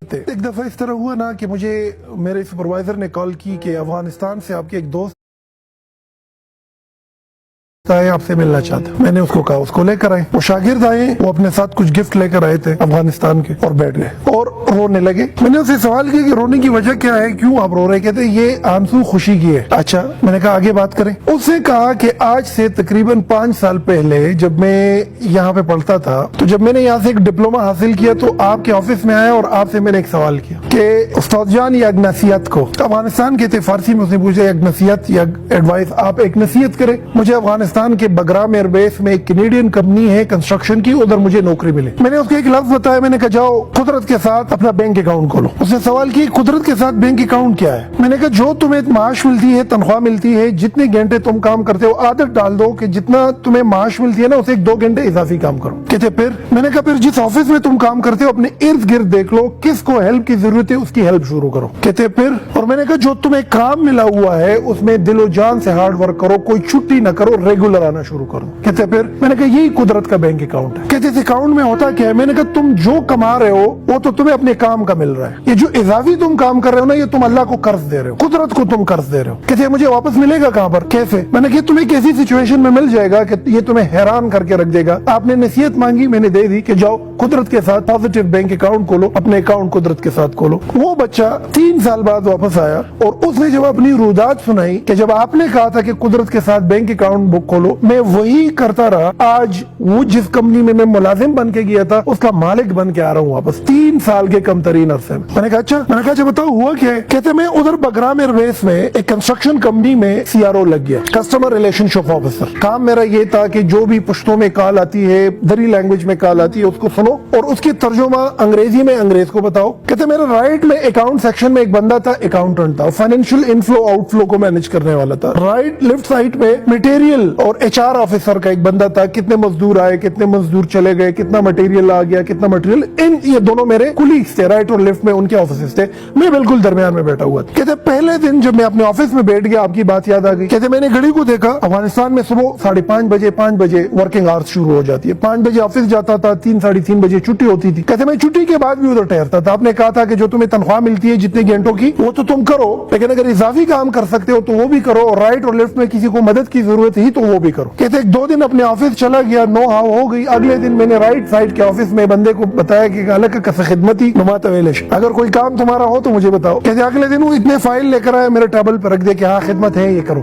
ایک دفعہ اس طرح ہوا نا کہ مجھے میرے سپروائزر نے کال کی کہ افغانستان سے آپ کے ایک دوست آئے، آپ سے ملنا چاہتے ہیں۔ میں نے اس کو کہا اس کو لے کر آئے۔ وہ شاگرد آئے، وہ اپنے ساتھ کچھ گفٹ لے کر آئے تھے افغانستان کے، اور بیٹھ گئے اور رونے لگے۔ میں نے اسے سوال کیا کہ رونے کی وجہ کیا ہے، کیوں آپ رو رہے؟ کہتے یہ آنسو خوشی کی ہے۔ اچھا، میں نے کہا آگے بات کریں۔ اس نے کہا کہ آج سے تقریباً 5 سال پہلے جب میں یہاں پہ پڑھتا تھا، تو جب میں نے یہاں سے ایک ڈپلوما حاصل کیا تو آپ کے آفس میں آیا اور آپ سے میں نے ایک سوال کیا کہ استاد جان یہ اگنسیت کو افغانستان کے تھے، فارسی میں اس نے پوچھا اگنسیت یا ایڈوائس، آپ ایک نصیحت کریں، مجھے افغانستان کے بگرام ایئر بیس میں ایک کینیڈین کمپنی ہے کنسٹرکشن کی، ادھر مجھے نوکری ملے۔ میں نے اس کو ایک لفظ بتایا، میں نے کہا جاؤ قدرت کے ساتھ اپنا بینک اکاؤنٹ کھولو۔ اس نے سوال کی قدرت کے ساتھ بینک اکاؤنٹ کیا ہے؟ میں نے کہا جو تمہیں معاش ملتی ہے، تنخواہ ملتی ہے، جتنے گھنٹے تم کام کرتے ہو عادت ڈال دو کہ جتنا تمہیں معاش ملتی ہے نا اسے 2 گھنٹے اضافی کام کرو۔ کہتے پھر؟ میں نے کہا پھر جس آفس میں تم کام کرتے ہو اپنے ارد گرد دیکھ لو کس کو ہیلپ کی ضرورت ہے، اس کی ہیلپ شروع کرو۔ کہتے پھر؟ اور میں نے کہا جو تمہیں کام ملا ہوا ہے اس میں دل و جان سے ہارڈ ورک کرو، کوئی چھٹی نہ کرو، ریگولر آنا شروع کرو۔ کہتے پھر؟ میں نے کہا یہی قدرت کا بینک اکاؤنٹ ہے۔ کہتے اس اکاؤنٹ میں ہوتا کیا ہے؟ میں نے کہا تم جو کما رہے ہو وہ تو تمہیں اپنے کام کا مل رہا ہے، یہ جو اضافی تم کام کر رہے ہو نا یہ تم اللہ کو قرض دے رہے ہو، قدرت کو تم قرض دے رہے ہو۔ کہتے مجھے واپس ملے گا کہاں پر، کیسے؟ میں نے کہا تمہیں ایک ایسی سچویشن میں مل جائے گا کہ یہ تمہیں حیران کر کے رکھ دے گا۔ آپ نے نصیحت مانگی، میں نے دے دی کہ جاؤ قدرت کے ساتھ پازیٹیو بینک اکاؤنٹ کھولو، اپنے اکاؤنٹ قدرت کے ساتھ کھولو۔ وہ بچہ 3 سال بعد واپس آیا اور اس نے جب اپنی رودات سنائی کہ جب آپ نے کہا تھا کہ قدرت کے ساتھ بینک اکاؤنٹ بک کھولو میں وہی کرتا رہا، آج وہ جس کمپنی میں ملازم بن کے گیا تھا اس کا مالک بن کے آ رہا ہوں واپس 3 سال کے کم ترین عرصے میں۔ میں نے کہا اچھا، میں نے کہا اچھا بتاؤ ہوا کیا ہے؟ کہتے میں ادھر بگرام ایئر بیس میں ایک کنسٹرکشن کمپنی میں CRO لگ گیا، کسٹمر ریلیشن شپ آفیسر۔ کام میرا یہ تھا کہ جو بھی پشتوں میں کال آتی ہے، دری لینگویج میں کال آتی ہے اس کو سنو اور اس کی ترجمہ انگریزی میں انگریز کو بتاؤ۔ کہتے میرے رائٹ میں اکاؤنٹ سیکشن میں ایک بندہ تھا، اکاؤنٹنٹ تھا، فائنینشیل انفلو آؤٹ فلو کو مینج کرنے والا تھا۔ رائٹ لیفٹ سائڈ میں مٹیریل اور HR آفیسر کا ایک بندہ تھا، کتنے مزدور آئے، کتنے مزدور چلے گئے، کتنا مٹیریل آ گیا، کتنا مٹیریل، یہ دونوں میرے کولیگز تھے، رائٹ اور لیفٹ میں ان کے آفیسز تھے، میں بالکل درمیان میں بیٹھا ہوا تھا۔ کہتے پہلے دن جب میں اپنے آفس میں بیٹھ گیا آپ کی بات یاد آ گئی۔ کہتے میں نے گھڑی کو دیکھا، افغانستان میں صبح 5:30 بجے ورکنگ آورس شروع ہو جاتی ہے، 5 بجے آفس جاتا تھا، 3-3:30 بجے چھٹی ہوتی تھی۔ کہتے میں چھٹی کے بعد بھی ادھر ٹھہرتا تھا، آپ نے کہا تھا کہ جو تمہیں تنخواہ ملتی ہے جتنے گھنٹوں کی وہ تو تم کرو، لیکن اگر اضافی کام کر سکتے ہو تو وہ بھی کرو، اور رائٹ اور لیفٹ میں کسی کو مدد کی ضرورت ہی تو وہ بھی کرو۔ کہتے 2 دن اپنے آفس چلا گیا، 9 ہاو ہو گئی، اگلے دن میں نے رائٹ سائڈ کے آفس میں بندے کو بتایا کہ الگ کس خدمتی نمات ویلش، اگر کوئی کام تمہارا ہو تو مجھے بتاؤ۔ کہتے اگلے دن وہ اتنے فائل لے کر آیا، میرے ٹیبل پر رکھ دیا کہ ہاں خدمت ہے یہ کرو۔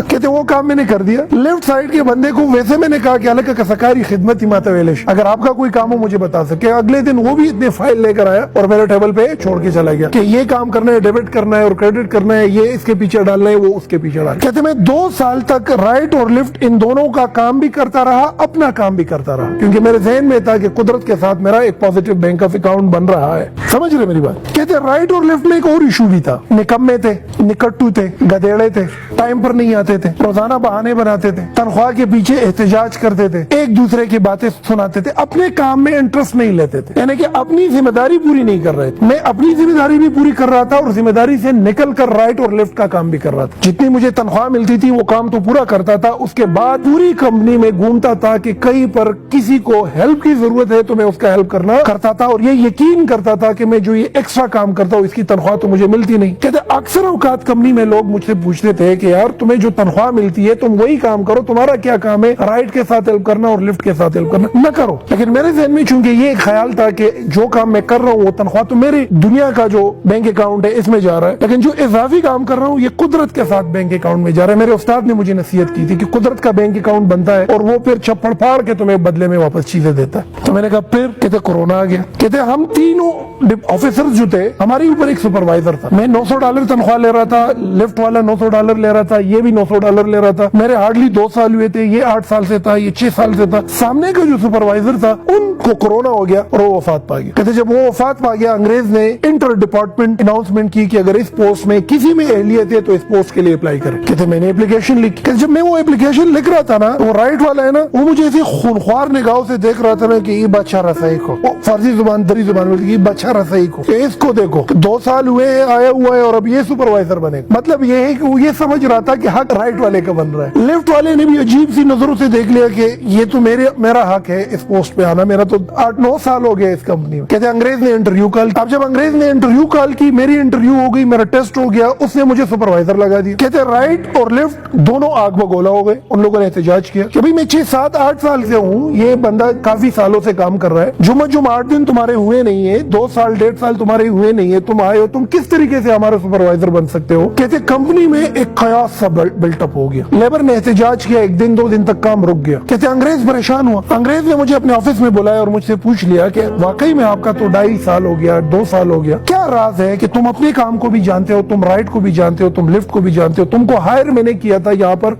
کہتے وہ کام میں نے کر دیا۔ لیفٹ سائڈ کے بندے کو ویسے میں نے کہا کہ الگ کسکاری خدمتی مات ویلش، اگر آپ کا کوئی کام ہو مجھے بتا سکے۔ اگلے دن وہ بھی اتنے فائل لے کر آیا اور میرے ٹیبل پہ چھوڑ کے چلا گیا کہ یہ کام کرنا ہے، ڈیبٹ کرنا ہے اور کریڈٹ کرنا ہے، یہ اس کے پیچھے ڈالنا ہے، وہ اس کے پیچھے ڈالنا ہے۔ کہتے میں 2 سال تک رائٹ اور لیفٹ ان دونوں کا کام بھی کرتا رہا، اپنا کام بھی کرتا رہا، کیونکہ میرے ذہن میں تھا کہ قدرت کے ساتھ میرا ایک پازیٹیو بینک آف اکاؤنٹ بن رہا ہے۔ سمجھ رہے میری بات؟ کہتے رائٹ اور لیفٹ میں ایک اور ایشو بھی تھا، نکمے تھے، نکٹو تھے، گدیڑے تھے، ٹائم پر نہیں آتے تھے، روزانہ بہانے بناتے تھے، تنخواہ کے پیچھے احتجاج کرتے تھے، ایک دوسرے کی باتیں سناتے تھے، اپنے کام میں انٹرسٹ نہیں لیتے تھے، یعنی کہ اپنی ذمہ داری پوری نہیں کر رہے تھے۔ میں اپنی ذمہ داری بھی پوری کر رہا تھا اور ذمہ داری سے نکل کر رائٹ اور لیفٹ کا کام بھی کر رہا تھا۔ جتنی مجھے تنخواہ ملتی تھی وہ کام تو پورا کرتا تھا، اس کے بعد پوری کمپنی میں گھومتا تھا کہ کہیں پر کسی کو ہیلپ کی ضرورت ہے تو میں اس کا ہیلپ کرتا تھا، اور یہ یقین کرتا تھا کہ میں جو یہ ایکسٹرا کام کرتا ہوں اس کی تنخواہ تو مجھے ملتی نہیں۔ کہتے اکثر اوقات کمپنی میں لوگ مجھ سے پوچھتے تھے کہ یار تمہیں جو تنخواہ ملتی ہے تم وہی کام کرو، تمہارا کیا کام ہے رائٹ کے ساتھ ہیلپ کرنا اور لیفٹ کے ساتھ ہیلپ کرنا؟ نہ کرو۔ لیکن میرے ذہن میں چونکہ یہ ایک خیال تھا کہ جو کام میں کر رہا ہوں وہ تنخواہ تو میری دنیا کا جو بینک اکاؤنٹ ہے اس میں جا رہا ہے، لیکن جو اضافی کام کر رہا ہوں یہ قدرت کے ساتھ بینک اکاؤنٹ میں جا رہا ہے۔ میرے استاد نے مجھے نصیحت کی تھی کہ قدرت کا بینک اکاؤنٹ بنتا ہے اور وہ پھر چھپڑ پھاڑ کے تمہیں بدلے میں واپس چیزیں دیتا ہے۔ تو میں نے کہا پھر؟ کہتے کورونا آ گیا۔ کہتے ہم تینوں آفیسرز جو تھے، ہمارے اوپر ایک سپروائزر تھا، میں $900 تنخواہ لے رہا تھا، لیفٹ والا $900 لے رہا تھا، یہ بھی $900 لے رہا تھا، میرے ہارڈلی 2 سال ہوئے تھے، یہ 8 سال سے تھا، یہ 6 سال سے تھا۔ سامنے کا جو سپروائزر تھا ان کو کورونا ہو گیا اور وہ وفات پا گیا۔ کہتے جب وہ وفات پا گیا انگریز نے انٹر ڈپارٹمنٹ اناؤنسمنٹ کی کہ اگر اس پوسٹ میں کسی میں اہلیت ہے تو اس پوسٹ کے لیے اپلائی کرے۔ کہتے میں نے اپلیکیشن لکھی۔ کہتے جب میں وہ اپلیکیشن لکھ رہا تھا نا، وہ رائٹ والا ہے نا، وہ مجھے ایسی خونخوار نگاہوں سے دیکھ رہا تھا نا کہ یہ بادشاہ رسائی کو، فارسی زبان دری زبان میں یہ بادشاہ رسائی کو، اس کو دیکھو 2 سال ہوئے آیا ہوا ہے اور اب یہ سپروائزر بنے گا. مطلب یہ ہے کہ وہ یہ سمجھ رہا تھا کہ حق رائٹ والے کا بن رہا ہے. لیفٹ والے نے بھی عجیب سی نظروں سے دیکھ لیا کہ یہ تو میرا حق ہے اس پوسٹ پہ آنا, میرا تو 8-9 سال ہو گیا اس کمپنی میں. کہتے انگریز نے انٹرویو کال. اب جب انگریز نے انٹرویو کال کی, میری انٹرویو ہو گئی, میرا ٹیسٹ ہو گیا, اس نے مجھے سپروائزر لگا دیا. کہتے رائٹ اور لیفٹ دونوں آگ بگولا ہو گئے. ان لوگوں نے احتجاج کیا کہ بھائی میں 6-7-8 سال سے ہوں, یہ بندہ کافی سالوں سے کام کر رہا ہے, جم 8 دن تمہارے ہوئے نہیں ہے, 2 سال 1.5 سال تمہارے ہوئے نہیں ہے, تم آئے ہو, تم کس طریقے سے ہمارا سپروائزر بن سکتے ہو. کہتے کمپنی میں ایک خیاس سا بلٹ اپ ہو گیا. لیبر نے احتجاج کیا, 1 دن 2 دن تک کام رک گیا. کہتے انگریز پریشان ہوا. انگریز نے مجھے اپنے آفس میں بلایا اور مجھ سے پوچھ لیا کہ واقعی میں آپ کا تو 2.5 سال ہو گیا, 2 سال ہو گیا, کیا راز ہے کہ تم اپنے کام کو بھی جانتے ہو, تم رائٹ کو بھی جانتے ہو, تم لیفٹ کو بھی جانتے ہو, تم کو ہائر میں نے کیا تھا یہاں پر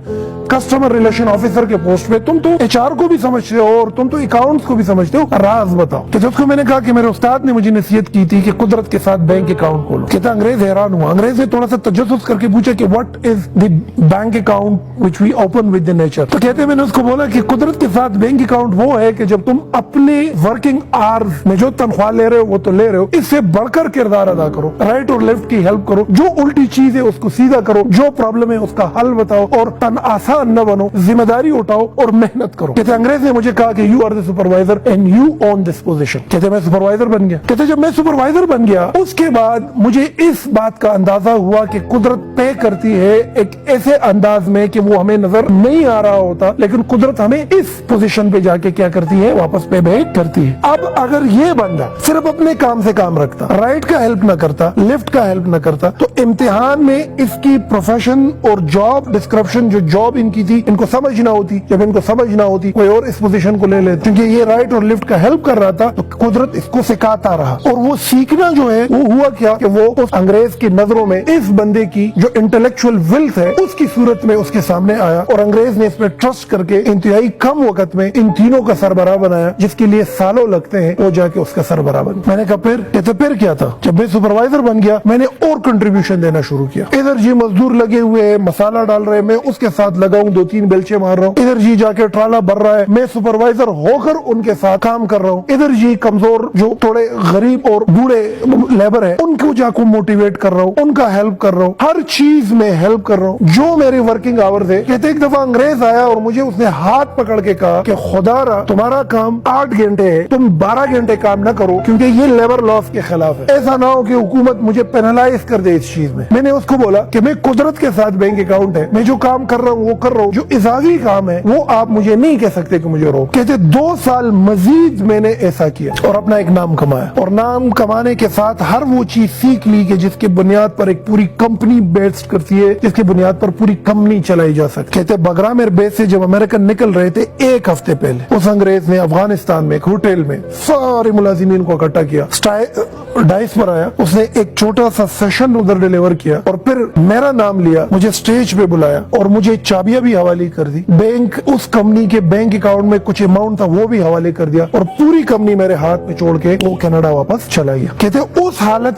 کسٹمر ریلیشن آفیسر کے پوسٹ پہ, تم تو HR کو بھی سمجھتے ہو اور تم تو اکاؤنٹس کو بھی سمجھتے ہو, راز بتاؤ. کہ جب کو میں نے کہا کہ میرے استاد نے مجھے نصیحت کی تھی کہ قدرت کے ساتھ بینک اکاؤنٹ کھولو. کہتا انگریز حیران ہوا. انگریز نے تھوڑا سا تجسس کر کے پوچھا کہ what is the bank account which we open with the nature. تو کہتے میں نے اس کو بولا کہ قدرت کے ساتھ بینک اکاؤنٹ وہ ہے کہ جب تم اپنے ورکنگ آورز میں جو تنخواہ لے رہے ہو وہ تو لے رہے ہو, اس سے بڑھ کر کردار ادا کرو, رائٹ اور لیفٹ کی ہیلپ کرو, جو الٹی چیز ہے اس کو سیدھا کرو, جو پرابلم ہے اس کا حل بتاؤ اور تن آسان نہ بنو, ذمہ داری اٹھاؤ اور محنت کرو. کہتے انگریز نے مجھے کہا کہ you are the supervisor and you own this position. کہتے میں سپروائزر بن گیا. کہتے جب میں سپروائزر بن گیا اس کے بعد مجھے اس بات کا اندازہ ہوا کہ قدرت پے کرتی ہے ایک ایسے انداز میں کہ وہ ہمیں نظر نہیں آ رہا ہوتا, لیکن قدرت ہمیں اس پوزیشن پہ جا کے کیا کرتی ہے, واپس پے بیک کرتی ہے. اب اگر یہ بندہ صرف اپنے کام سے کام رکھتا, رائٹ کا ہیلپ نہ کرتا, لیفٹ کا ہیلپ نہ کرتا, تو امتحان میں اس کی پروفیشن اور جاب ڈسکرپشن جو جاب ان کی تھی ان کو سمجھ نہ ہوتی. جب ان کو سمجھ نہ ہوتی کوئی اور اس پوزیشن کو لے لیتے, کیونکہ یہ رائٹ اور لیفٹ کا ہیلپ کر رہا تھا تو قدرت اس کو سکھاتا رہا. اور وہ سیکھنا جو ہے وہ ہوا کیا کہ وہ اس انگریز کی نظروں میں اس بندے کی جو انٹلیکچوئل ویلتھ ہے اس کی صورت میں اس کے سامنے آیا, اور انگریز نے اس پہ ٹرسٹ کر کے انتہائی کم وقت میں ان تینوں کا سربراہ بنایا, جس کے لیے سالوں لگتے ہیں وہ جا کے اس کا سربراہ بنا. میں نے کہا پھر کیا تھا. جب میں سپروائزر بن گیا میں نے اور کنٹریبیوشن دینا شروع کیا. ادھر جی مزدور لگے ہوئے مسالہ ڈال رہے, میں اس کے ساتھ لگا ہوں, 2-3 بیلچے مار رہا ہوں. ادھر جی جا کے ٹرالا بھر رہا ہے, میں سپروائزر ہو کر ان کے ساتھ کام کر رہا ہوں. ادھر جی کمزور جو تھوڑے غریب اور بوڑھے لیبر ہے ان کو جا کو موٹیویٹ کر رہا ہوں, ان کا ہیلپ کر رہا ہوں, ہر چیز میں ہیلپ کر رہا ہوں جو میری ورکنگ آور ہے. کہتے ایک دفعہ انگریز آیا اور مجھے اس نے ہاتھ پکڑ کے کہا کہ خدا را تمہارا کام 8 گھنٹے ہے, تم 12 گھنٹے کام نہ کرو کیونکہ یہ لیبر لاس کے خلاف ہے. ایسا نہ ہو کہ حکومت مجھے پینلائز کر دے اس چیز میں. میں نے اس کو بولا کہ میں قدرت کے ساتھ بینک اکاؤنٹ ہے, میں جو کام کر رہا ہوں وہ کر رہا ہوں, جو اضافی کام ہے وہ آپ مجھے نہیں کہہ سکتے کہ مجھے روک. کہتے 2 سال مزید میں نے ایسا کیا اور اپنا ایک نام کمایا, اور نام کمانے کے ساتھ ہر وہ چیز سیکھ لی کہ جس کے بنیاد پر ایک پوری کمپنی بیسڈ کرتی ہے, جس کے بنیاد پر پوری کمپنی چلائی جا سکتی. کہتے بگرامیر بیس سے جب امریکن نکل رہے تھے 1 ہفتے پہلے اس انگریز نے افغانستان میں ایک ہوٹل میں سارے ملازمین کو اکٹھا کیا, ڈائس پر آیا, اس نے ایک چھوٹا سا سیشن ادھر ڈیلیور کیا اور پھر میرا نام لیا, مجھے سٹیج پہ بلایا اور مجھے چابیاں بھی حوالے کر دی. بینک اس کمپنی کے بینک اکاؤنٹ میں کچھ اماؤنٹ تھا وہ بھی حوالے کر دیا اور پوری کمپنی میرے ہاتھ میں چھوڑ کے وہ کینیڈا واپس چلا گیا. کہتے اس حالت